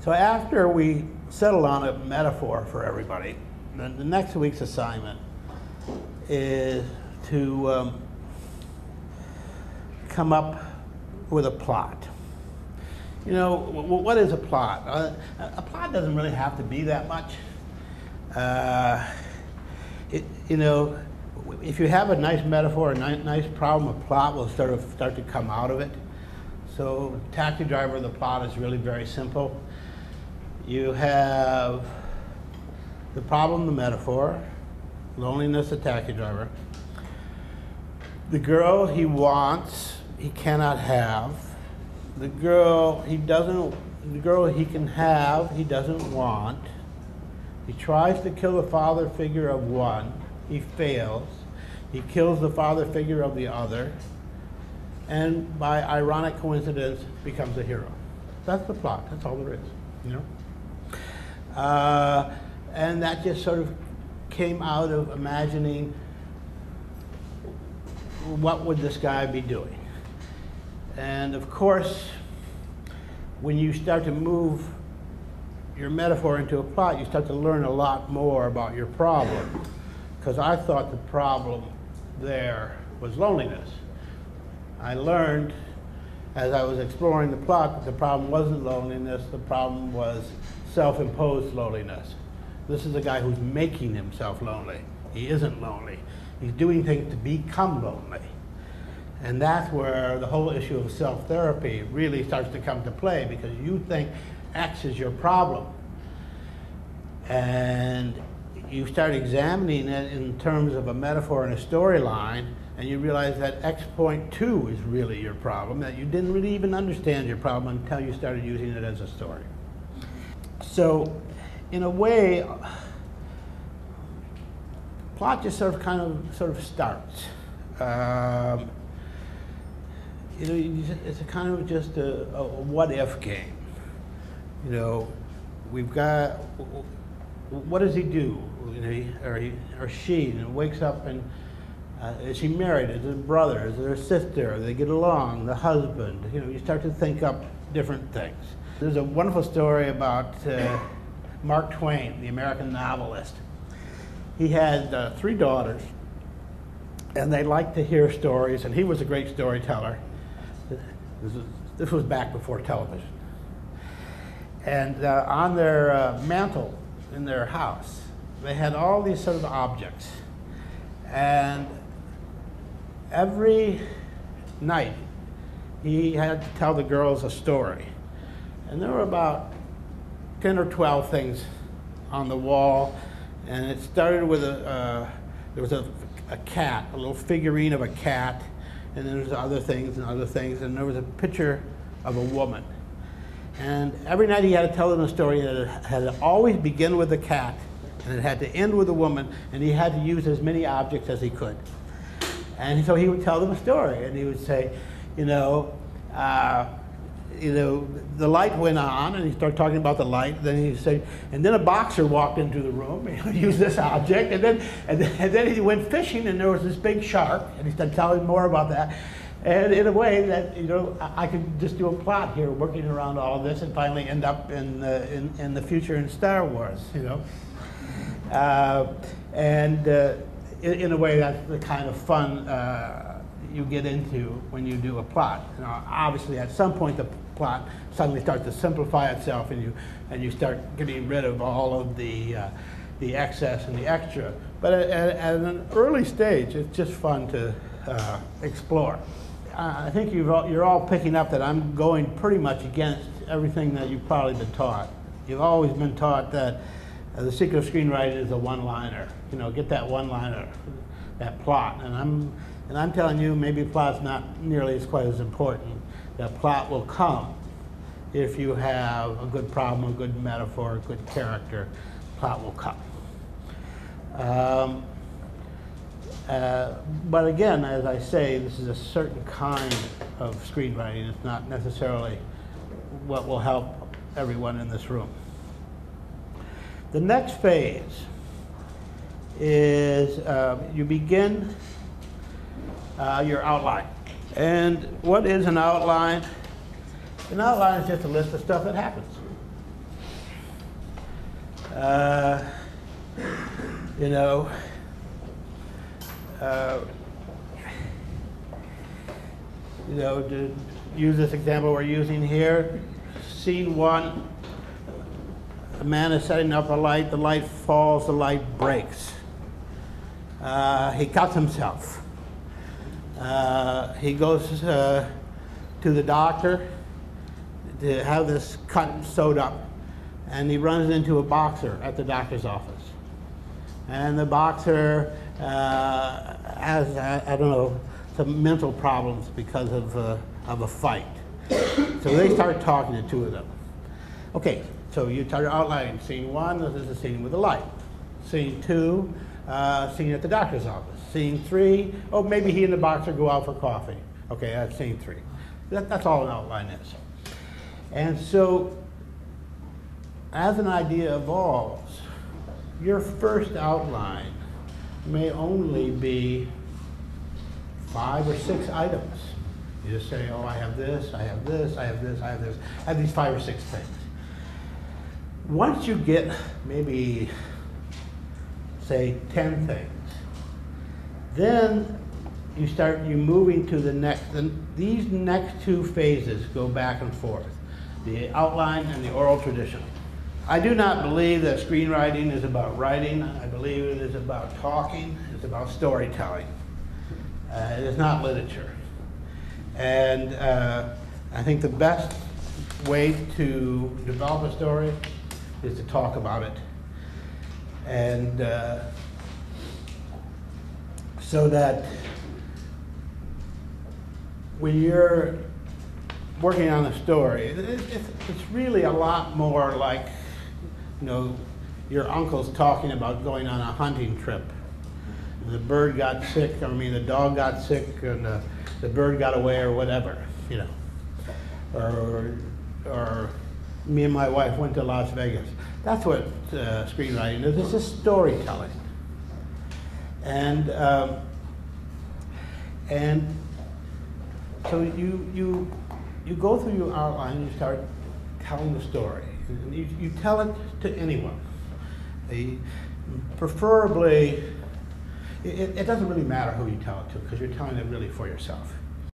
So after we settled on a metaphor for everybody, the next week's assignment is to come up with a plot. You know, what is a plot? A plot doesn't really have to be that much. You know, if you have a nice metaphor, a nice problem, a plot will start to come out of it. So Taxi Driver, the plot is really very simple. You have the problem, the metaphor, loneliness, the taxi driver. The girl he wants, he cannot have. The girl he can have, he doesn't want. He tries to kill the father figure of one, he fails. He kills the father figure of the other, and by ironic coincidence becomes a hero. That's the plot, that's all there is, you know? And that just sort of came out of imagining what would this guy be doing. And of course, when you start to move your metaphor into a plot, you start to learn a lot more about your problem. Because I thought the problem there was loneliness. I learned as I was exploring the plot that the problem wasn't loneliness, the problem was self-imposed loneliness. This is a guy who's making himself lonely. He isn't lonely. He's doing things to become lonely. And that's where the whole issue of self-therapy really starts to come to play, because you think X is your problem. And you start examining it in terms of a metaphor and a storyline, and you realize that X.2 is really your problem, that you didn't really even understand your problem until you started using it as a story. So, in a way, plot just sort of starts. You know, it's a kind of just a what-if game. You know, we've got, what does he do? You know, he or she, you know, wakes up and is she married? Is there a brother? Is there a sister? Do they get along? The husband? You know, you start to think up different things. There's a wonderful story about Mark Twain, the American novelist. He had 3 daughters, and they liked to hear stories, and he was a great storyteller. This was back before television. And on their mantle in their house, they had all these sort of objects. And every night, he had to tell the girls a story. And there were about 10 or 12 things on the wall. And it started with there was a cat, a little figurine of a cat. And then there's other things, and there was a picture of a woman. And every night he had to tell them a story, and it had to always begin with the cat, and it had to end with a woman, and he had to use as many objects as he could. And so he would tell them a story, and he would say, you know, the light went on, and he started talking about the light. Then he said, and then a boxer walked into the room, and he would use this object, and then he went fishing, and there was this big shark, and he started telling more about that. And in a way that, you know, I could just do a plot here, working around all of this, and finally end up in the future in Star Wars, you know. In a way, that's the kind of fun you get into when you do a plot. You know, obviously, at some point, the plot suddenly starts to simplify itself, and you start getting rid of all of the excess and the extra. But at an early stage, it's just fun to explore. I think you're all picking up that I'm going pretty much against everything that you've probably been taught. You've always been taught that the secret of screenwriting is a one-liner. You know, get that one-liner, that plot. And I'm telling you, maybe plot's not nearly quite as important. That plot will come if you have a good problem, a good metaphor, a good character. Plot will come. But again, as I say, this is a certain kind of screenwriting. It's not necessarily what will help everyone in this room. The next phase is you begin your outline. And what is an outline? An outline is just a list of stuff that happens. Uh, you know, to use this example we're using here, scene one, a man is setting up a light, the light falls, the light breaks. He cuts himself. He goes to the doctor to have this cut sewed up, and he runs into a boxer at the doctor's office. And the boxer has, I don't know, some mental problems because of a fight. So they start talking, the two of them. Okay, so you start outlining scene one, this is the scene with the light. Scene two, scene at the doctor's office. Scene three, oh, maybe he and the boxer go out for coffee. Okay, that's scene three. That's all an outline is. And so, as an idea evolves, your first outline may only be 5 or 6 items. You just say, oh, I have this, I have this, I have this, I have this. I have these 5 or 6 things. Once you get maybe, say, 10 things, then you moving to the next, these next 2 phases go back and forth, the outline and the oral tradition. I do not believe that screenwriting is about writing. I believe it is about talking. It's about storytelling. It is not literature. And I think the best way to develop a story is to talk about it. And so that when you're working on a story, it's really a lot more like, you know, your uncle's talking about going on a hunting trip. The bird got sick, the dog got sick, and the bird got away, or whatever, you know. Or me and my wife went to Las Vegas. That's what screenwriting is. It's just storytelling. And so you go through your outline and you start telling the story. And you tell it to anyone. Preferably, it doesn't really matter who you tell it to, because you're telling it really for yourself.